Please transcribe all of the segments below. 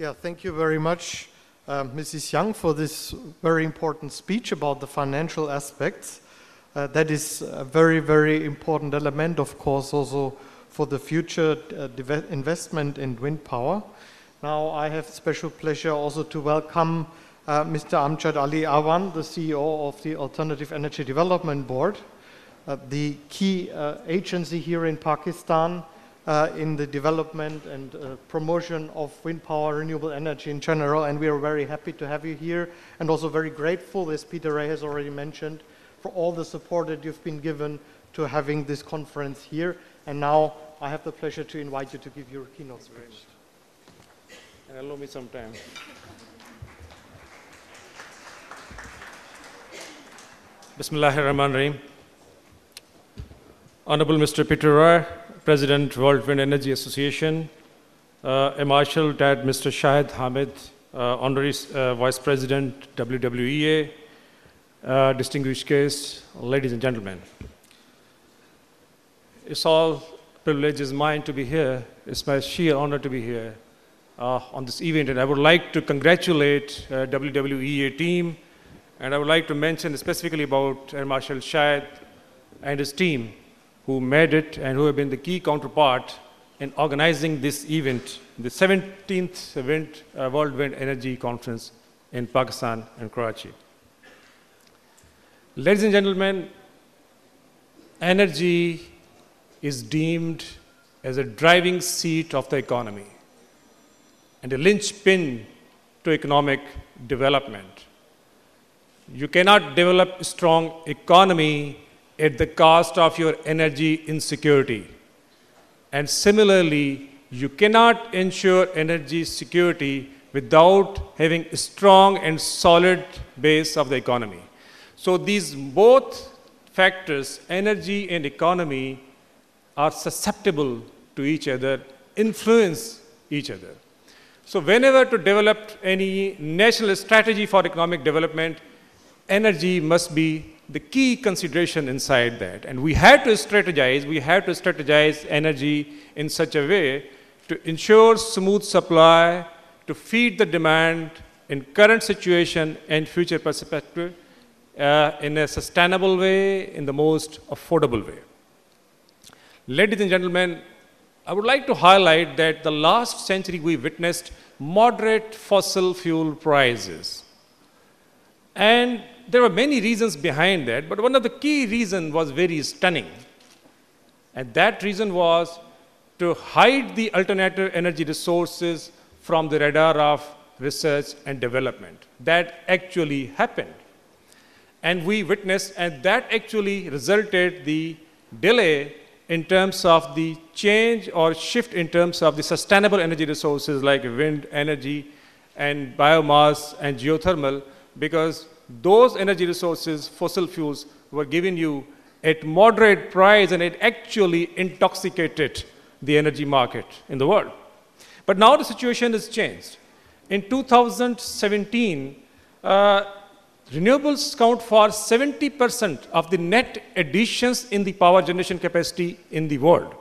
Yeah, thank you very much, Mrs. Young, for this very important speech about the financial aspects. That is a very, very important element, of course, also for the future investment in wind power. Now, I have special pleasure also to welcome Mr. Amjad Ali Awan, the CEO of the Alternative Energy Development Board, the key agency here in Pakistan in the development and promotion of wind power, renewable energy in general, and we are very happy to have you here, and also very grateful, as Peter Ray has already mentioned, for all the support that you've been given to having this conference here. And now I have the pleasure to invite you to give your keynote speech. And allow me some time. Bismillahirrahmanirrahim. Honorable Mr. Peter Ray, President, World Wind Energy Association, a Marshal Dad Mr. Shahid Hamid, Honorary Vice President, WWEA, distinguished guests, ladies and gentlemen. It's all privilege is mine to be here. It's my sheer honor to be here on this event, and I would like to congratulate WWEA team, and I would like to mention specifically about Air Marshal Shahid and his team who made it and who have been the key counterpart in organizing this event, the 17th World Wind Energy Conference in Pakistan and Karachi. Ladies and gentlemen, energy is deemed as a driving seat of the economy and a linchpin to economic development. You cannot develop a strong economy at the cost of your energy insecurity. And similarly, you cannot ensure energy security without having a strong and solid base of the economy. So these both factors, energy and economy, are susceptible to each other, influence each other. So whenever to develop any national strategy for economic development, energy must be the key consideration inside that. And we have to strategize energy in such a way to ensure smooth supply, to feed the demand in current situation and future perspective in a sustainable way, in the most affordable way. Ladies and gentlemen, I would like to highlight that the last century we witnessed moderate fossil fuel prices. And there were many reasons behind that, but one of the key reasons was very stunning. And that reason was to hide the alternative energy resources from the radar of research and development. That actually happened. And we witnessed, and that actually resulted the delay in terms of the change or shift in terms of the sustainable energy resources like wind energy and biomass and geothermal, because those energy resources, fossil fuels, were given you at moderate price, and it actually intoxicated the energy market in the world. But now the situation has changed. In 2017, renewables count for 70% of the net additions in the power generation capacity in the world.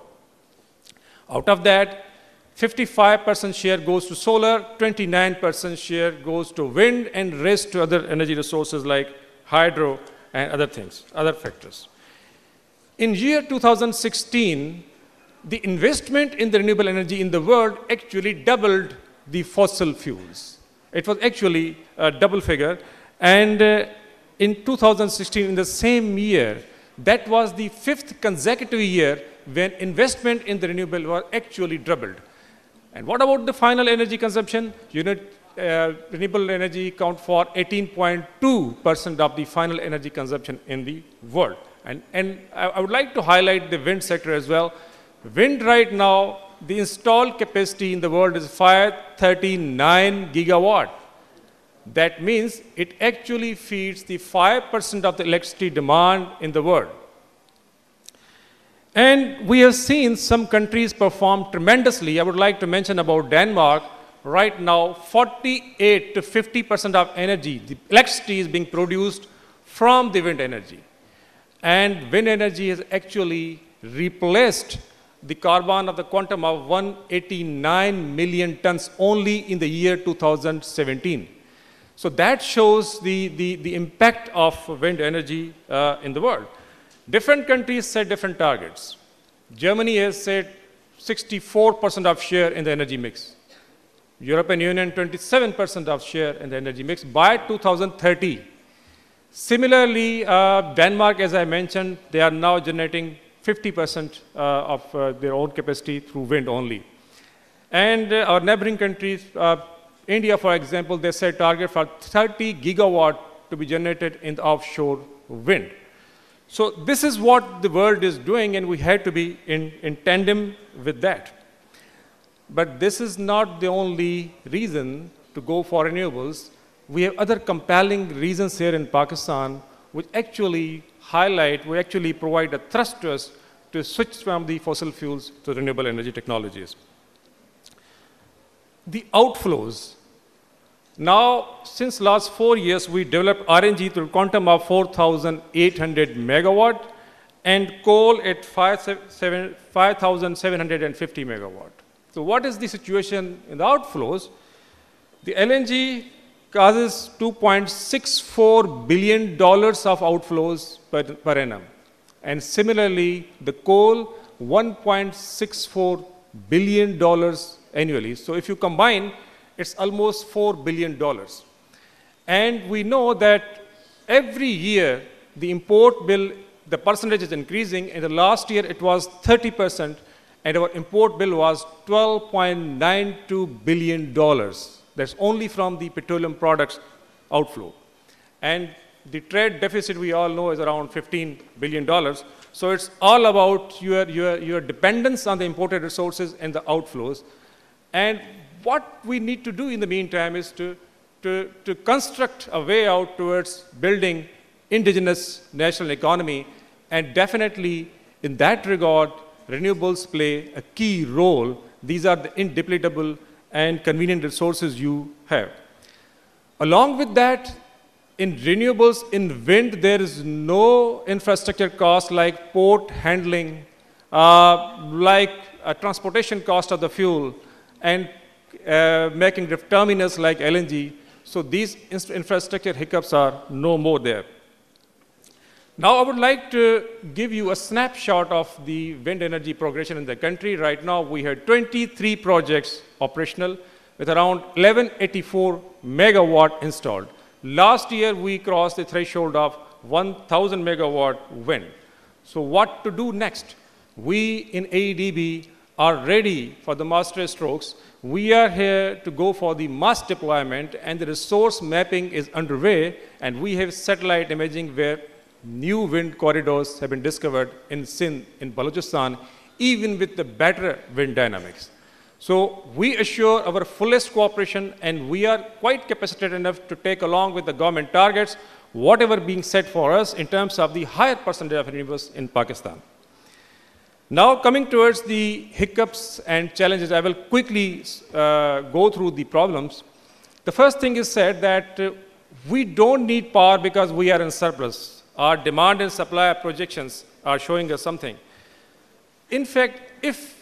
Out of that, 55% share goes to solar, 29% share goes to wind, and rest to other energy resources like hydro and other things, other factors. In year 2016, the investment in the renewable energy in the world actually doubled the fossil fuels. It was actually a double figure. And in 2016, in the same year, that was the 5th consecutive year when investment in the renewable was actually doubled. And what about the final energy consumption? Renewable energy account for 18.2% of the final energy consumption in the world. And I would like to highlight the wind sector as well. Wind right now, the installed capacity in the world is 539 gigawatt. That means it actually feeds the 5% of the electricity demand in the world. And we have seen some countries perform tremendously. I would like to mention about Denmark. Right now, 48 to 50% of energy, the electricity, is being produced from the wind energy. And wind energy has actually replaced the carbon of the quantum of 189 million tons only in the year 2017. So that shows the impact of wind energy in the world. Different countries set different targets. Germany has set 64% of share in the energy mix. European Union, 27% of share in the energy mix by 2030. Similarly, Denmark, as I mentioned, they are now generating 50% of their own capacity through wind only. And our neighboring countries, India, for example, they set target for 30 gigawatt to be generated in the offshore wind. So this is what the world is doing, and we had to be in tandem with that. But this is not the only reason to go for renewables. We have other compelling reasons here in Pakistan which actually provide a thrust to us to switch from the fossil fuels to renewable energy technologies. The outflows. Now, since last 4 years, we developed RNG through quantum of 4,800 megawatt and coal at 5,750 megawatt. So what is the situation in the outflows? The LNG causes $2.64 billion of outflows per annum. And similarly, the coal, $1.64 billion annually. So if you combine, it's almost $4 billion. And we know that every year, the import bill, the percentage is increasing. In the last year, it was 30%, and our import bill was $12.92 billion. That's only from the petroleum products outflow. And the trade deficit, we all know, is around $15 billion. So it's all about your dependence on the imported resources and the outflows. And what we need to do in the meantime is to construct a way out towards building indigenous national economy. And definitely, in that regard, renewables play a key role. These are the indepletable and convenient resources you have. Along with that, in renewables, in wind, there is no infrastructure cost like port handling, like transportation cost of the fuel, and making terminals like LNG. So these infrastructure hiccups are no more there. Now I would like to give you a snapshot of the wind energy progression in the country. Right now we have 23 projects operational with around 1184 megawatt installed. Last year we crossed the threshold of 1000 megawatt wind. So what to do next? We in AEDB are ready for the master strokes. We are here to go for the mass deployment, and the resource mapping is underway, and we have satellite imaging where new wind corridors have been discovered in Sindh, in Balochistan, even with the better wind dynamics. So we assure our fullest cooperation, and we are quite capacitated enough to take along with the government targets whatever being set for us in terms of the higher percentage of renewables in Pakistan. Now coming towards the hiccups and challenges, I will quickly go through the problems. The first thing is said that we don't need power because we are in surplus. Our demand and supply projections are showing us something. In fact, if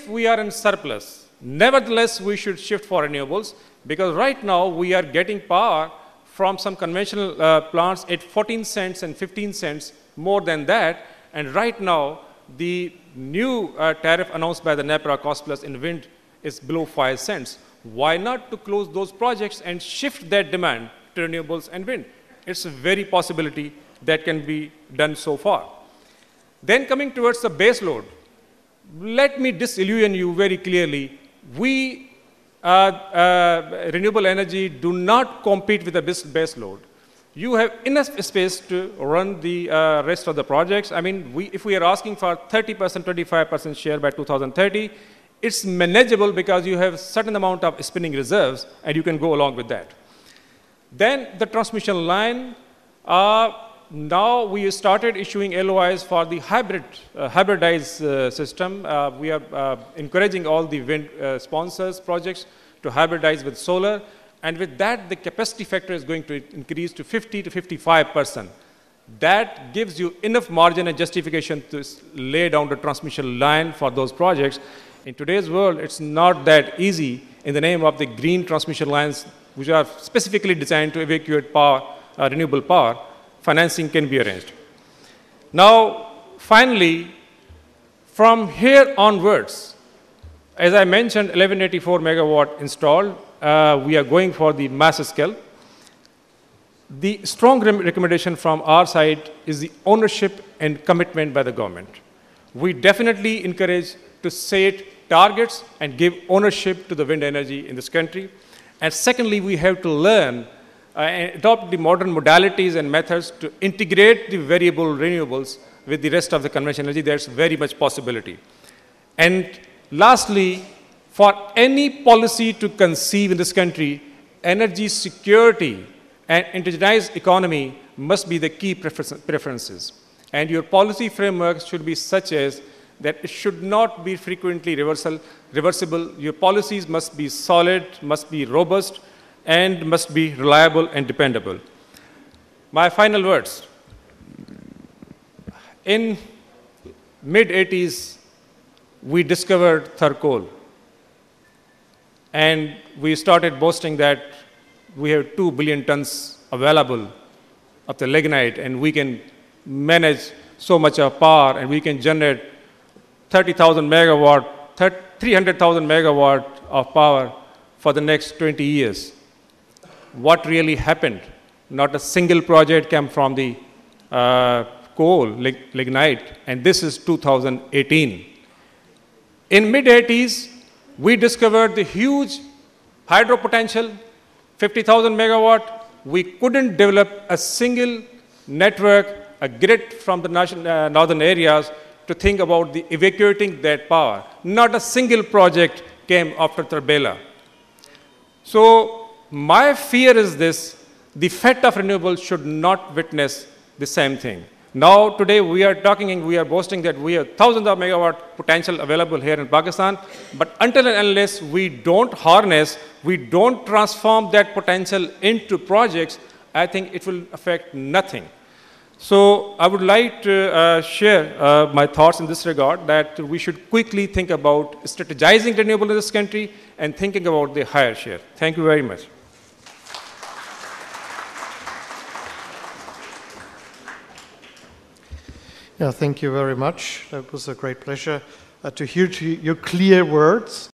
we are in surplus, nevertheless we should shift for renewables, because right now we are getting power from some conventional plants at 14 cents and 15 cents, more than that, and right now the new tariff announced by the NEPRA cost plus in wind is below 5 cents. Why not to close those projects and shift that demand to renewables and wind? It's a very possibility that can be done so far. Then coming towards the base load, let me disillusion you very clearly. We, renewable energy, do not compete with the base load. You have enough space to run the rest of the projects. I mean, if we are asking for 30%, 25% share by 2030, it's manageable because you have a certain amount of spinning reserves, and you can go along with that. Then the transmission line. Now we started issuing LOIs for the hybridized system. We are encouraging all the wind sponsors projects to hybridize with solar. And with that, the capacity factor is going to increase to 50 to 55%. that gives you enough margin and justification to lay down the transmission line for those projects. In today's world, it's not that easy in the name of the green transmission lines, which are specifically designed to evacuate power, renewable power. Financing can be arranged. Now, finally, from here onwards, as I mentioned, 1184 megawatt installed. We are going for the mass scale. The strong recommendation from our side is the ownership and commitment by the government. We definitely encourage to set targets and give ownership to the wind energy in this country. And secondly, we have to learn and adopt the modern modalities and methods to integrate the variable renewables with the rest of the conventional energy. There's very much possibility. And lastly, for any policy to conceive in this country, energy security and indigenized economy must be the key preferences. And your policy framework should be such as that it should not be frequently reversible. Your policies must be solid, must be robust, and must be reliable and dependable. My final words. In mid-80s, we discovered charcoal. And we started boasting that we have 2 billion tons available of the lignite, and we can manage so much of power, and we can generate 30,000 megawatt, 300,000 megawatt of power for the next 20 years. What really happened? Not a single project came from the coal, lignite, and this is 2018. In mid-80s, we discovered the huge hydro potential, 50,000 megawatt. We couldn't develop a single network, a grid from the northern areas to think about the evacuating that power. Not a single project came after Tarbela. So my fear is this: the FET of renewables should not witness the same thing. Now, today we are talking and we are boasting that we have thousands of megawatt potential available here in Pakistan, but until and unless we don't harness, we don't transform that potential into projects, I think it will affect nothing. So I would like to share my thoughts in this regard, that we should quickly think about strategizing renewable in this country and thinking about the higher share. Thank you very much. Yeah, thank you very much. That was a great pleasure to hear your clear words.